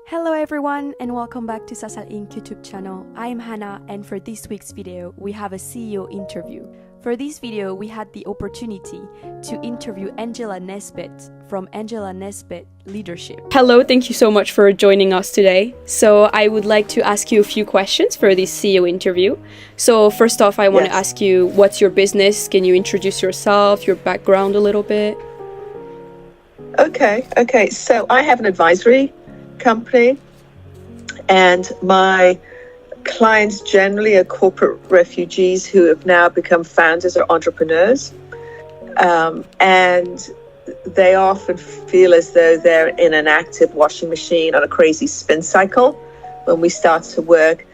Hello everyone and welcome back to SASAL INC YouTube channel. I am Hannah and for this week's video we have a CEO interview. For this video we had the opportunity to interview Angela Nesbitt from Angela Nesbitt Leadership. Hello, thank you so much for joining us today. So I would like to ask you a few questions for this CEO interview. So first off I want to ask you, what's your business? Can you introduce yourself, your background a little bit? Okay. So I have an advisory company, and my clients generally are corporate refugees who have now become founders or entrepreneurs, and they often feel as though they're in an active washing machine on a crazy spin cycle when we start to work.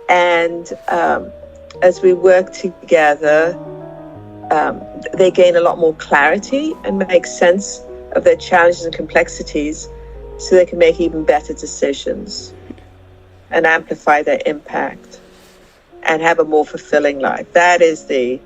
And as we work together, they gain a lot more clarity and make sense of their challenges and complexities, so they can make even better decisions and amplify their impact and have a more fulfilling life. That's the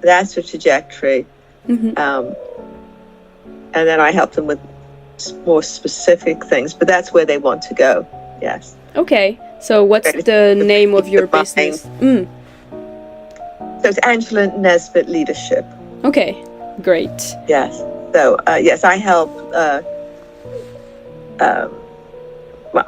trajectory. And then I help them with more specific things, but that's where they want to go. Yes. Okay. So what's the name of your business? So it's Angela Nesbitt Leadership. Okay. Great. Yes. So yes, I help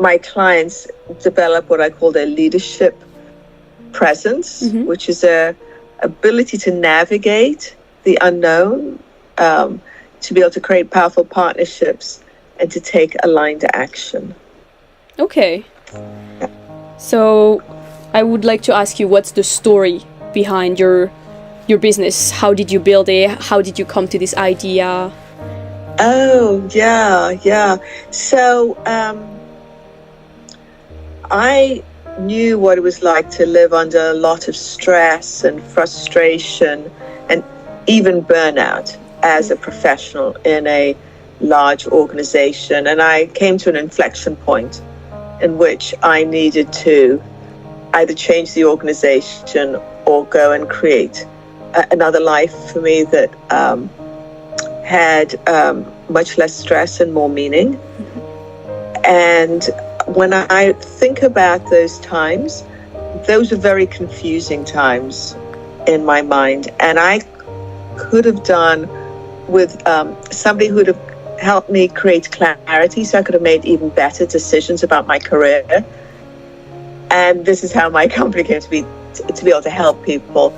my clients develop what I call their leadership presence, which is a ability to navigate the unknown, to be able to create powerful partnerships and to take aligned action. Okay. So I would like to ask you, what's the story behind your business? How did you build it? How did you come to this idea? Oh, yeah. So I knew what it was like to live under a lot of stress and frustration and even burnout as a professional in a large organization. And I came to an inflection point in which I needed to either change the organization or go and create another life for me that had much less stress and more meaning. And when I think about those times, those are very confusing times in my mind. And I could have done with somebody who would have helped me create clarity, so I could have made even better decisions about my career. And this is how my company came to be able to help people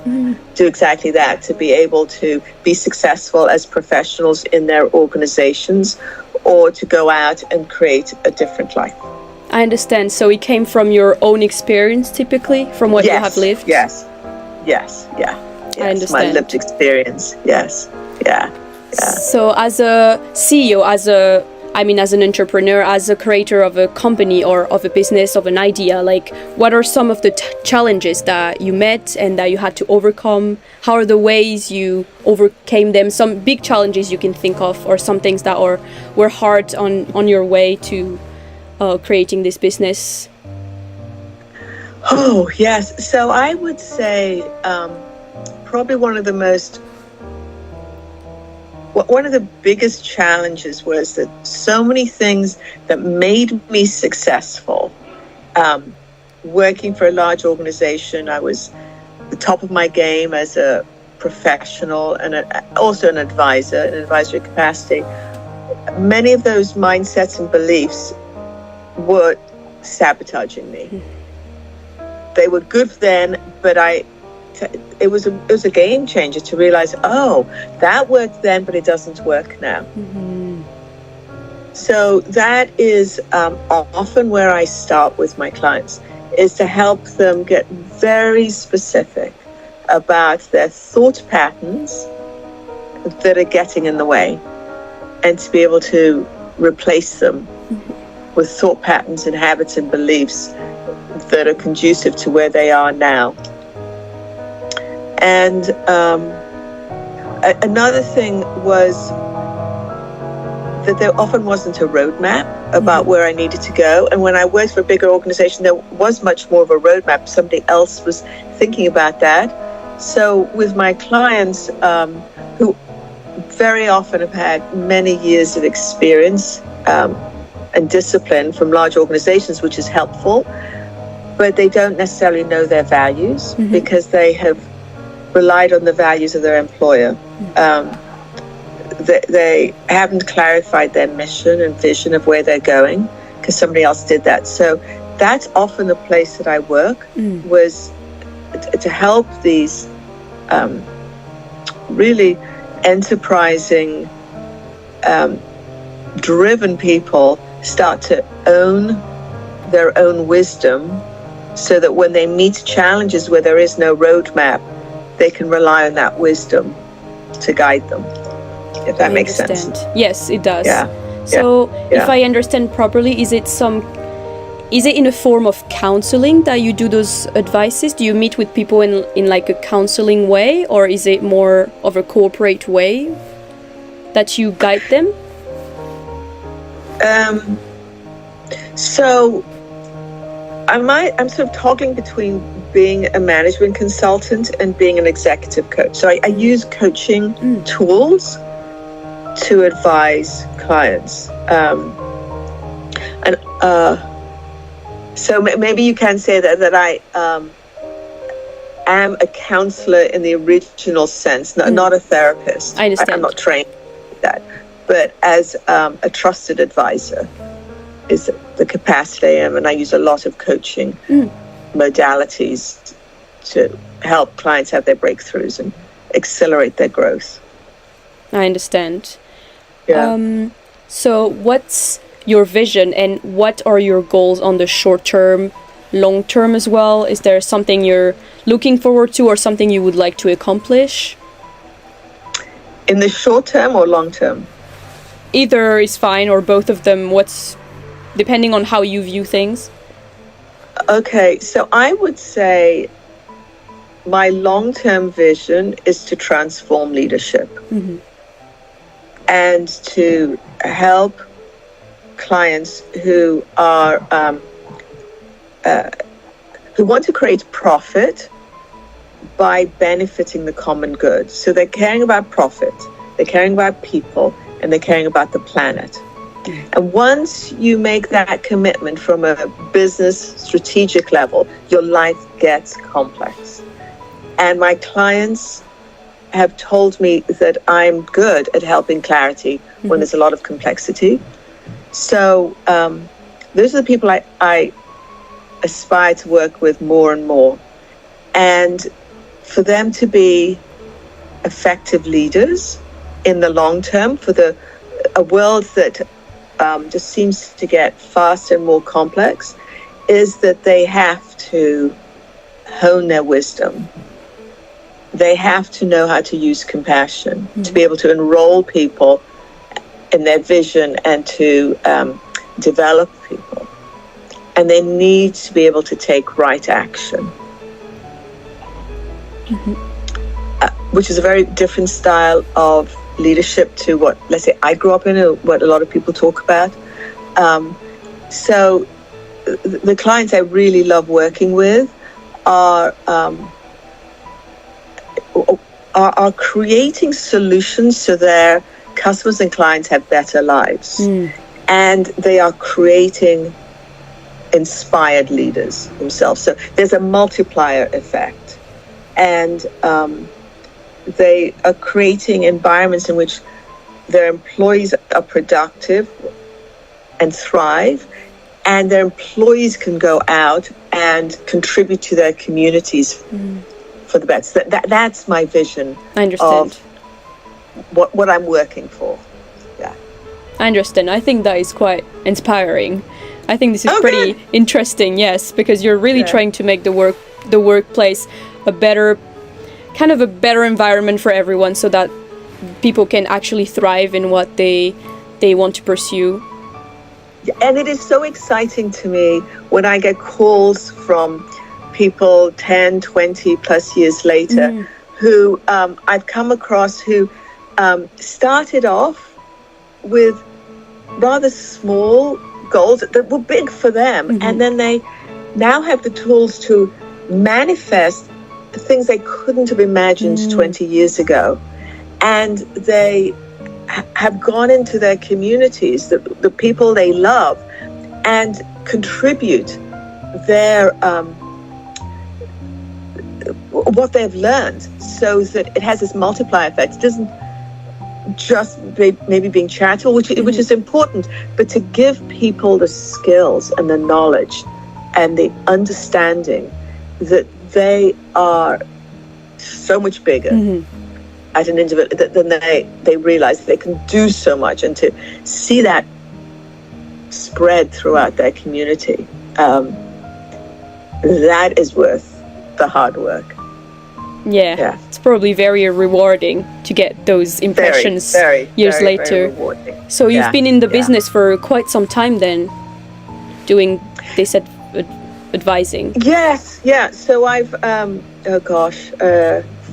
do exactly that, to be able to be successful as professionals in their organizations or to go out and create a different life. I understand. So it came from your own experience, typically, from what you have lived? Yes. I understand. My lived experience. Yes. Yeah. So as a CEO, as an entrepreneur, as a creator of a company or of a business, of an idea, like what are some of the challenges that you met and that you had to overcome? How are the ways you overcame them? Some big challenges you can think of, or some things that were hard on your way to creating this business? Oh, yes. So I would say probably one of the biggest challenges was that so many things that made me successful, working for a large organization, I was the top of my game as a professional and also an advisor, in an advisory capacity. Many of those mindsets and beliefs were sabotaging me. They were good then, but it was a game changer to realize, oh, that worked then, but it doesn't work now. So that is often where I start with my clients, is to help them get very specific about their thought patterns that are getting in the way, and to be able to replace them with thought patterns and habits and beliefs that are conducive to where they are now. And another thing was that there often wasn't a roadmap about where I needed to go. And when I worked for a bigger organization, there was much more of a roadmap. Somebody else was thinking about that. So with my clients, who very often have had many years of experience and discipline from large organizations, which is helpful, but they don't necessarily know their values because they have relied on the values of their employer. They haven't clarified their mission and vision of where they're going because somebody else did that. So that's often the place that I work, was to help these really enterprising, driven people start to own their own wisdom, so that when they meet challenges where there is no roadmap, they can rely on that wisdom to guide them, if that makes sense. Yes, it does. Yeah. So if I understand properly, is it in a form of counseling that you do those advices? Do you meet with people in like a counseling way, or is it more of a corporate way that you guide them? So I'm sort of toggling between being a management consultant and being an executive coach. So I use coaching tools to advise clients. So maybe you can say that I am a counselor in the original sense, not a therapist. I understand. I'm not trained in that, but as a trusted advisor is the capacity I am, and I use a lot of coaching modalities to help clients have their breakthroughs and accelerate their growth. I understand. Yeah. So what's your vision, and what are your goals on the short term, long term as well? Is there something you're looking forward to, or something you would like to accomplish? In the short term or long term? Either is fine, or both of them. Depending on how you view things. Okay, so I would say my long-term vision is to transform leadership and to help clients who are who want to create profit by benefiting the common good. So they're caring about profit, they're caring about people, and they're caring about the planet. And once you make that commitment from a business strategic level, your life gets complex. And my clients have told me that I'm good at helping clarity when there's a lot of complexity. So those are the people I aspire to work with more and more. And for them to be effective leaders in the long term, for a world that just seems to get faster and more complex, is that they have to hone their wisdom. They have to know how to use compassion to be able to enroll people in their vision and to develop people. And they need to be able to take right action, which is a very different style of leadership to what, let's say, I grew up in, or what a lot of people talk about. So the clients I really love working with are creating solutions so their customers and clients have better lives. And they are creating inspired leaders themselves. So there's a multiplier effect. And they are creating environments in which their employees are productive and thrive, and their employees can go out and contribute to their communities for the best. That's my vision. I understand. Of what I'm working for. Yeah. I understand. I think that is quite inspiring. I think this is pretty interesting, yes, because you're really trying to make the workplace a better environment for everyone, so that people can actually thrive in what they want to pursue. And it is so exciting to me when I get calls from people 10, 20 plus years later who I've come across who started off with rather small goals that were big for them, and then they now have the tools to manifest things they couldn't have imagined 20 years ago. And they have gone into their communities, the people they love, and contribute their what they've learned, so that it has this multiplier effect. It doesn't just maybe being charitable, which is important, but to give people the skills and the knowledge and the understanding that they are so much bigger as an individual than they realize. They can do so much, and to see that spread throughout their community, that is worth the hard work. Yeah, it's probably very rewarding to get those impressions years later. Very so you've been in the business for quite some time then, doing this advising. Yes, yeah. So I've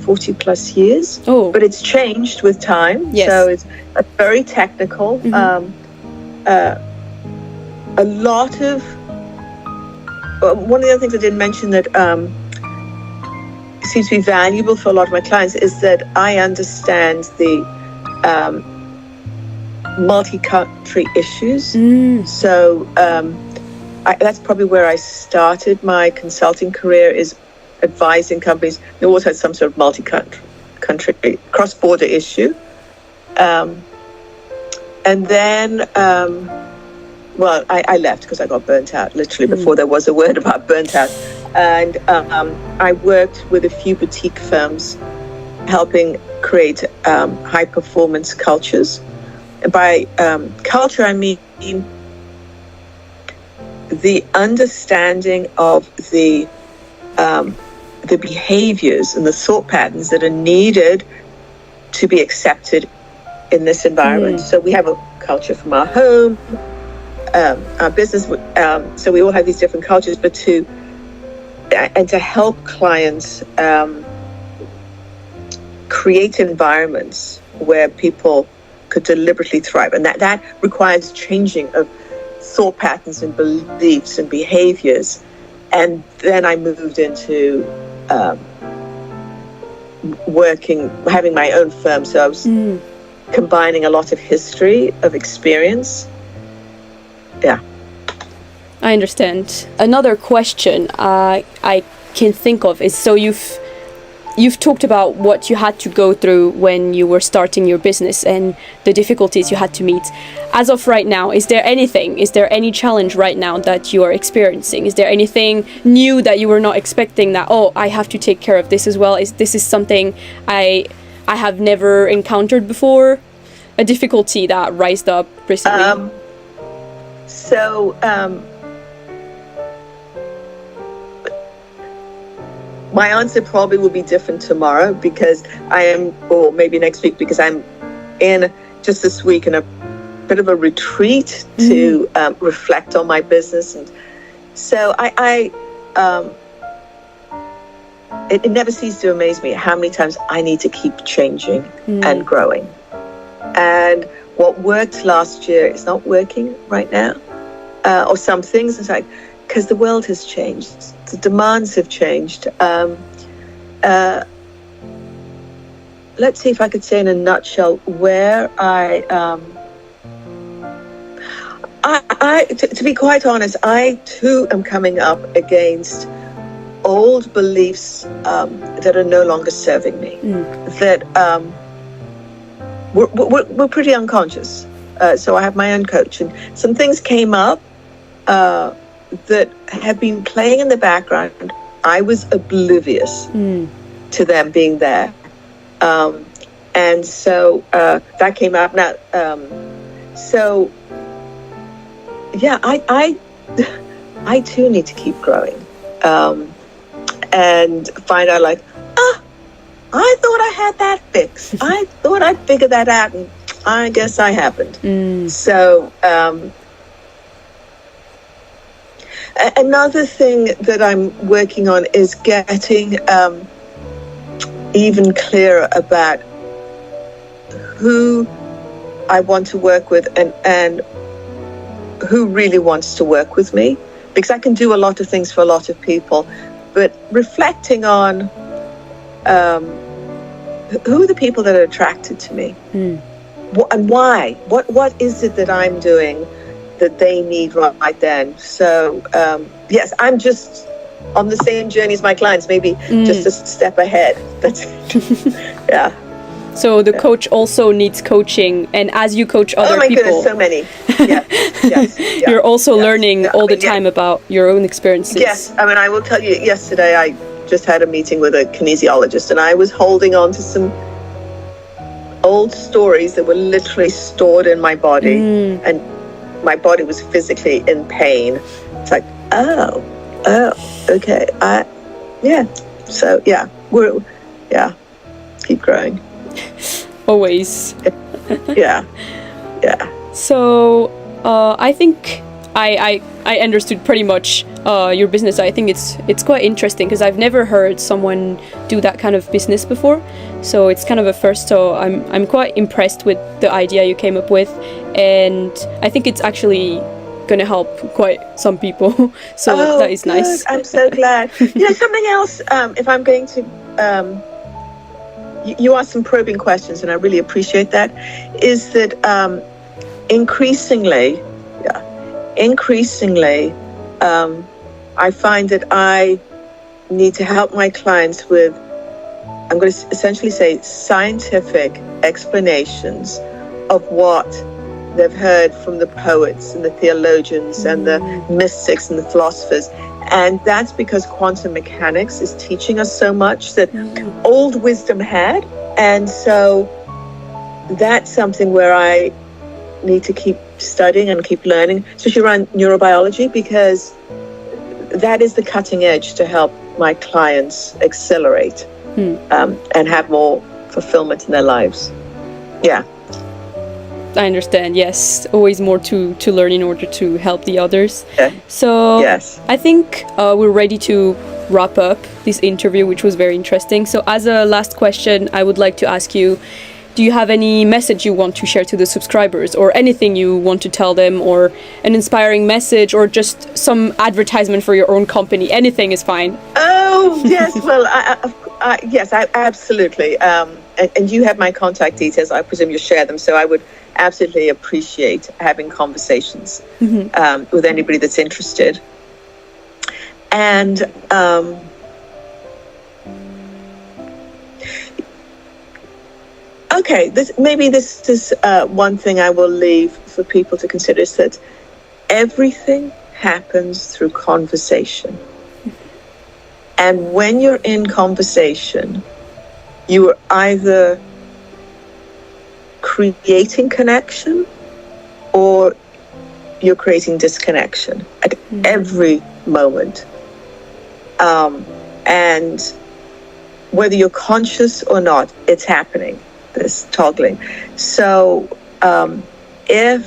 40 plus years. Oh, but it's changed with time. Yes. So it's very technical. A lot of one of the other things I didn't mention that seems to be valuable for a lot of my clients is that I understand the multi-country issues. So that's probably where I started my consulting career, is advising companies. They always had some sort of multi-country, cross-border issue. And then, I left because I got burnt out, literally, before there was a word about burnt out. And I worked with a few boutique firms helping create high-performance cultures. And by culture, I mean the understanding of the behaviors and the thought patterns that are needed to be accepted in this environment. So we have a culture from our home, our business. So we all have these different cultures, but to help clients create environments where people could deliberately thrive, and that requires changing of thought patterns and beliefs and behaviors. And then I moved into having my own firm. So I was combining a lot of history, of experience. Yeah. I understand. Another question I can think of is, so you've talked about what you had to go through when you were starting your business and the difficulties you had to meet. As of right now, is there any challenge right now that you are experiencing? Is there anything new that you were not expecting, that, I have to take care of this as well? This is something I have never encountered before? A difficulty that rised up recently? My answer probably will be different tomorrow, because or maybe next week, because I'm in just this week in a bit of a retreat to reflect on my business. And so it never ceases to amaze me how many times I need to keep changing and growing. And what worked last year is not working right now, or some things. It's like, because the world has changed, the demands have changed. Let's see if I could say in a nutshell where to be quite honest, I too am coming up against old beliefs that are no longer serving me. That we're pretty unconscious. So I have my own coach, and some things came up that have been playing in the background. I was oblivious to them being there. And so that came up. Now, I too need to keep growing and find out, like, I thought I had that fixed. I thought I'd figured that out, and I guess I haven't. So another thing that I'm working on is getting even clearer about who I want to work with and who really wants to work with me, because I can do a lot of things for a lot of people, but reflecting on who are the people that are attracted to me, and why? What is it that I'm doing that they need right then? So yes, I'm just on the same journey as my clients, maybe just a step ahead. That's yeah. So the coach also needs coaching, and as you coach other people, goodness, so many. Yes, you're also learning all the time about your own experiences. Yes, I mean, I will tell you. Yesterday, I just had a meeting with a kinesiologist, and I was holding on to some old stories that were literally stored in my body, and my body was physically in pain. It's like, oh, okay, So keep growing. Always. Yeah. So I think I understood pretty much your business. I think it's quite interesting because I've never heard someone do that kind of business before. So it's kind of a first. So I'm quite impressed with the idea you came up with, and I think it's actually going to help quite some people. So that is good. Nice. I'm so glad. Something else. If I'm going to. You asked some probing questions, and I really appreciate that, is that increasingly, I find that I need to help my clients with, I'm going to essentially say, scientific explanations of what they've heard from the poets and the theologians and the mystics and the philosophers. And that's because quantum mechanics is teaching us so much that old wisdom had. And so that's something where I need to keep studying and keep learning, especially around neurobiology, because that is the cutting edge to help my clients accelerate and have more fulfillment in their lives. Yeah. I understand. Yes, always more to learn in order to help the others. Yeah. So yes. I think we're ready to wrap up this interview, which was very interesting. So as a last question, I would like to ask you, do you have any message you want to share to the subscribers, or anything you want to tell them, or an inspiring message, or just some advertisement for your own company? Anything is fine. Oh, yes. Well, yes, I absolutely. And you have my contact details. I presume you share them. So I would absolutely appreciate having conversations with anybody that's interested. And okay, this is one thing I will leave for people to consider, is that everything happens through conversation. And when you're in conversation, you are either creating connection or you're creating disconnection at every moment. And whether you're conscious or not, it's happening, this toggling. So if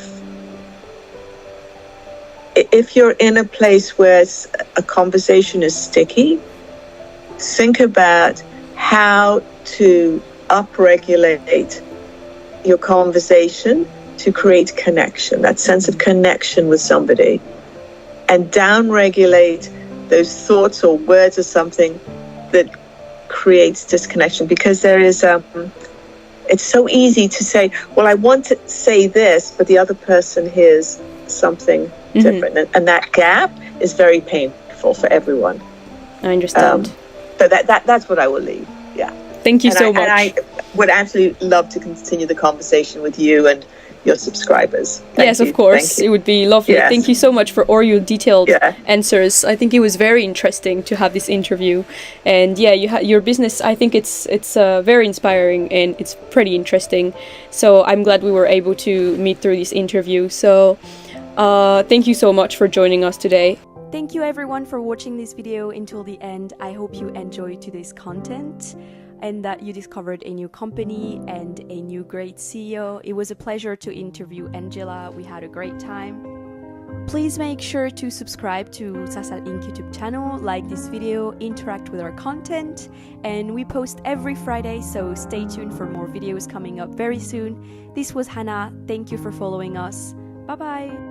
you're in a place where a conversation is sticky, think about how to upregulate your conversation to create connection, that sense of connection with somebody, and downregulate those thoughts or words or something that creates disconnection. Because there is it's so easy to say, well, I want to say this, but the other person hears something different, and that gap is very painful for everyone. I understand. So that's what I will leave. Yeah. Thank you so much. And I would absolutely love to continue the conversation with you and your subscribers. Yes, of course. It would be lovely. Yes. Thank you so much for all your detailed answers. I think it was very interesting to have this interview. And your business, I think it's very inspiring and it's pretty interesting. So I'm glad we were able to meet through this interview. So thank you so much for joining us today. Thank you everyone for watching this video until the end. I hope you enjoyed today's content and that you discovered a new company and a new great CEO. It was a pleasure to interview Angela. We had a great time. Please make sure to subscribe to SASAL INC YouTube channel, like this video, interact with our content, and we post every Friday, so stay tuned for more videos coming up very soon. This was Hannah. Thank you for following us. Bye bye.